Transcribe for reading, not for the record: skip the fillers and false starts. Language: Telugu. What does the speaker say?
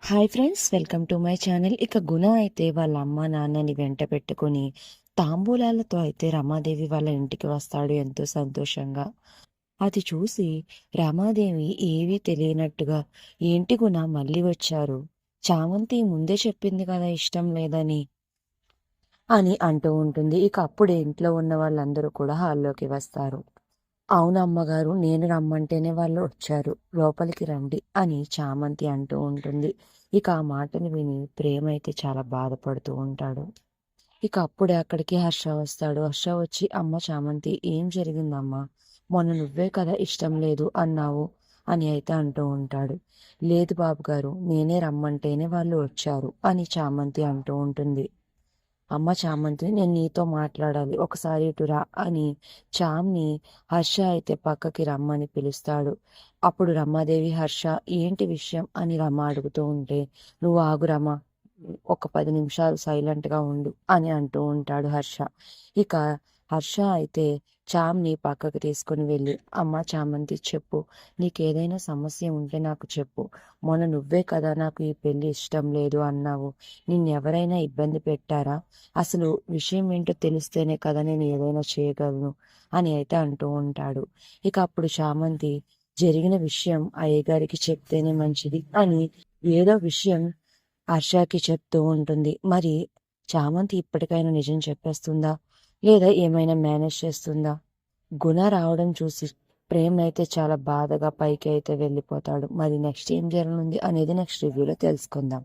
Hi friends, welcome to my channel. ఇక గుణ అయితే వాళ్ళ అమ్మ నాన్నని వెంట పెట్టుకుని తాంబూలాలతో అయితే రమాదేవి వాళ్ళ ఇంటికి వస్తాడు ఎంతో సంతోషంగా. అది చూసి రమాదేవి ఏవీ తెలియనట్టుగా, ఏంటి గుణ మళ్ళీ వచ్చారు, చామంతి ముందే చెప్పింది కదా ఇష్టం లేదని అని అంటూ ఉంటుంది. ఇక అప్పుడే ఇంట్లో ఉన్న వాళ్ళందరూ కూడా హాల్లోకి వస్తారు. అవును అమ్మగారు, నేను రమ్మంటేనే వాళ్ళు వచ్చారు, లోపలికి రండి అని చామంతి అంటూ ఉంటుంది. ఇక ఆ మాటలు విని ప్రేమ అయితే చాలా బాధపడుతూ ఉంటాడు. ఇక అప్పుడే అక్కడికి హర్ష వస్తాడు. హర్ష వచ్చి, అమ్మ చామంతి, ఏం జరిగిందమ్మా? మొన్న నువ్వే కదా ఇష్టం లేదు అన్నావు అని అయితే అంటూ ఉంటాడు. లేదు బాబు గారు, నేనే రమ్మంటేనే వాళ్ళు వచ్చారు అని చామంతి అంటూ ఉంటుంది. అమ్మ చామంతి, నేను నీతో మాట్లాడాలి, ఒకసారి ఇటు రా అని చామ్ని హర్ష అయితే పక్కకి రమ్మని పిలుస్తాడు. అప్పుడు రమాదేవి, హర్ష ఏంటి విషయం అని రమ అడుగుతూ ఉంటే, నువ్వు ఆగు రమ, ఒక 10 నిమిషాలు సైలెంట్గా ఉండు అని అంటూ ఉంటాడు హర్ష. ఇక హర్ష అయితే చామ్ని పక్కకి తీసుకుని వెళ్ళి, అమ్మ చామంతి చెప్పు, నీకేదైనా సమస్య ఉంటే నాకు చెప్పు. మొన్న నువ్వే కదా నాకు ఈ పెళ్లి ఇష్టం లేదు అన్నావు. నిన్నెవరైనా ఇబ్బంది పెట్టారా? అసలు విషయం ఏంటో తెలిస్తేనే కదా నేను ఏదైనా చేయగలను అని అయితే అంటూ ఉంటాడు. ఇక అప్పుడు చామంతి, జరిగిన విషయం అయ్యగారికి చెప్తేనే మంచిది అని ఏదో విషయం హర్షకి చెప్తూ ఉంటుంది. మరి చామంతి ఇప్పటికైనా నిజం చెప్పేస్తుందా, లేదా ఏమైనా మేనేజ్ చేస్తుందా? గుణ రావడం చూసి ప్రేమ్ అయితే చాలా బాధగా పైకి అయితే వెళ్ళిపోతాడు. మరి నెక్స్ట్ ఏం జరగనుంది అనేది నెక్స్ట్ రివ్యూలో తెలుసుకుందాం.